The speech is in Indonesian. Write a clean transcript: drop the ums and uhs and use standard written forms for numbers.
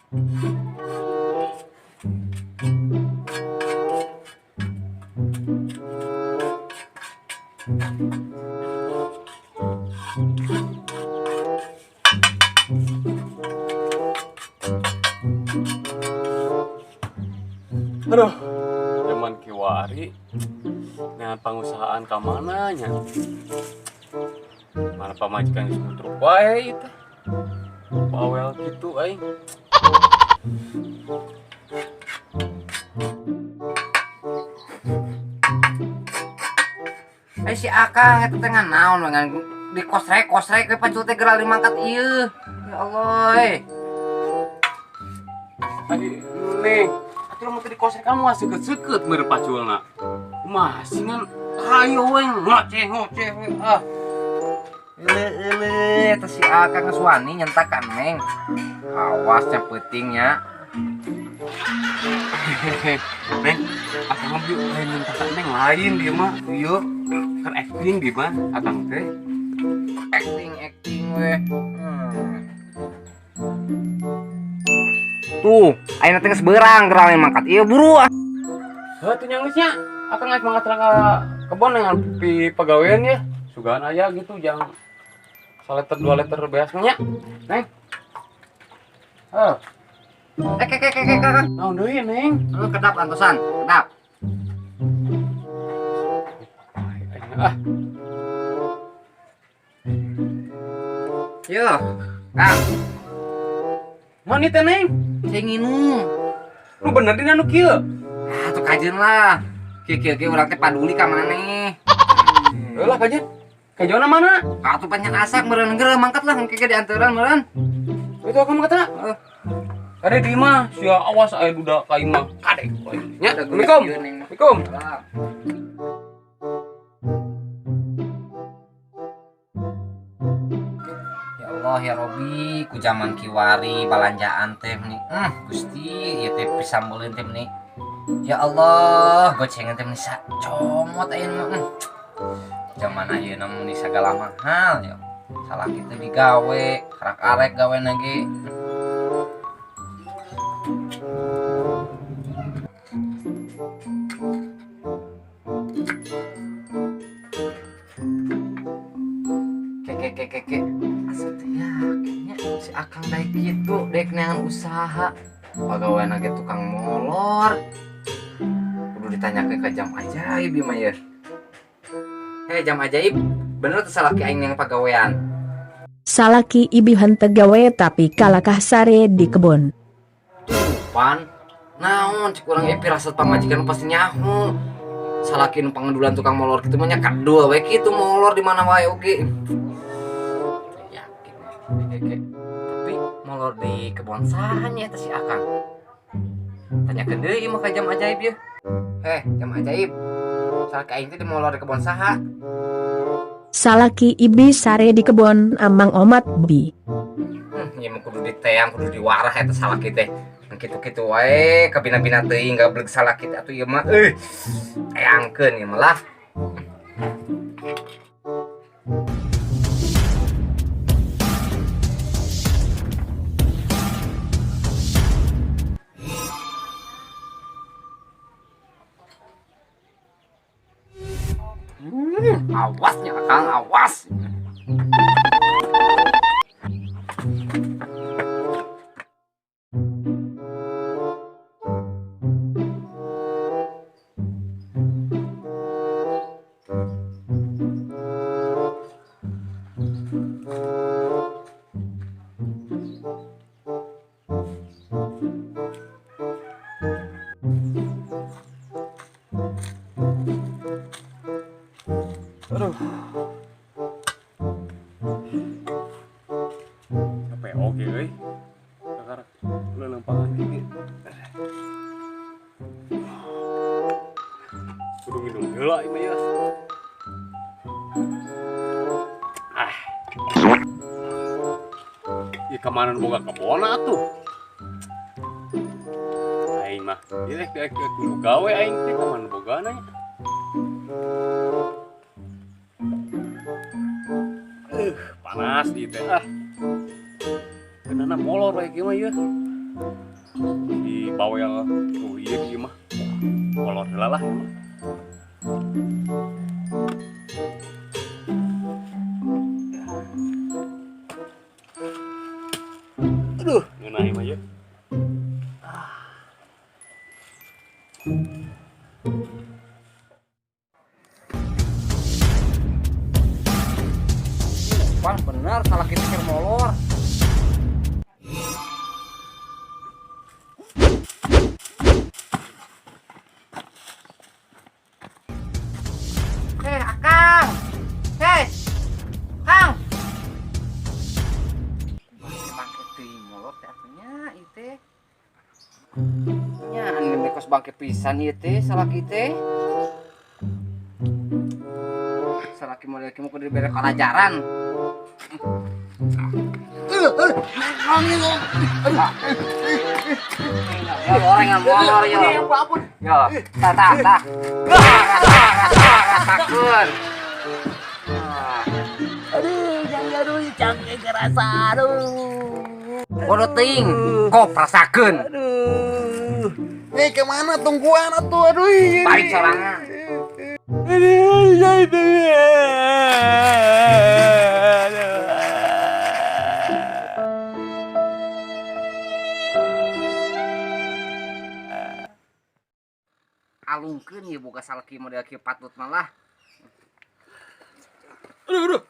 Aduh, zaman kiwari dengan pengusahaan kamananya. Mana pamajikan truk wae itu. Bawel gitu aing. Si Akang eta teh naon dengan di kosrek we pacul teh gerak dimangkat ieu. Ya Allah. Adi Neng, atuh mun teh di kosek kamu seukeut-seukeut meureun paculna. Masih ngan hayo we ngoceh we ah. Ele eta si Akang geus wani nyentakan Neng. Awasnya peutingnya. Neng, akang mah bieu lain nyentakan Neng lain dia mah. Ieu kan acting di mah akang teh. Acting we. Tuh, ayeuna teh geus beurang gerak mangkat ieu buru ah. Heuh teu nyangsnya, akang geus mangkat ka kebon dengan pi pagawean ya. Sugan aya gitu jang 1 liter 2 liter beas nya. Neng. Naon deui Neng? Kedap antosan, kedap. Ah, Yo, Kang, mana teh Neng? saya nginum. Lu bener di anu kieu. Ah, tuh kajen lah. Kieu urang teh paduli ka maneh. Heuh lah kajen. Kajona mana? Atuh panjang asak meureun geura mangkat lah engke dianteuran meureun. Itu aku kata. Kade di mah sia awas aya budak ka imah. Kade. Nya, Assalamualaikum. Assalamualaikum. Ya Allah ya Robi, ku zaman kiwari balanjaan teh nih. Gusti, ieu teh pisambeulin teh nih. Ya Allah, gocengan teh nih comot ayeuna mah. Zaman ayeuna mah sagala mahal ya. Salah kitu digawe, karak-arek gawena ge. Keke. Asal teh yakinnya si Akang daek kitu, daek neangan usaha. Pagaweana ge tukang molor. Kudu ditanyakeun ka jam ajaib ieu mah ye. Jam ajaib, bener tuh salaki aing yang pagawean. Salaki ibi henteu gawe tapi kalakah sare di kebon. Pan, naon cik urang ieu pirasat pamajikan pasti nyaho. Salaki nu pangandulan tukang molor kitu mah nya kadua we kitu molor di mana wae oge. Yakin keke. Tapi molor di kebon saha nya eta si Akang? Tanyakeun deui ieu mah ka jam ajaib ye. Jam ajaib. Salaki aing teh di molor di kebon saha? Salaki ibi sare di kebon amang omat bi. Ieu mah kudu diteang, kudu diwarah eta salaki teh. Kitu-kitu wae kabina-bina teuing gableg salaki teh atuh ieu mah teangkeun ieu mah lah. Awasnya Akang, awas. Aduh. Capek oge euy. Kakar leuleumpangan gigi. Kudu minum heula ieu mah ya. Ieu kemana boga kebon atuh. Aing mah, ieu teh kudu gawe aing teh kemana bogana nya. Panas di teh ah. Kenana molor we kieu mah ieu. di bawah yang oh iya di mah kolor heula lah emang. Aduh ngeunah mah ya. Pan bener salah kita keur molor. Akang. Hei. Kang. Bangke teuing molor teh atunya ieu teh. Nya anu kos bangke pisan ieu teh salah kita. Salaki model kieu kudu dibere pelajaran. Orang yang molor ya. Ya, tah. Rasakeun. Aduh, jangan capek kerasa, aduh. Bodo teuing, kok rasakeun. Aduh. Kemana tungguan atuh, aduh. Baik sorangan. Alungkeun ieu boga salaki model kieu patut malah. Aduh.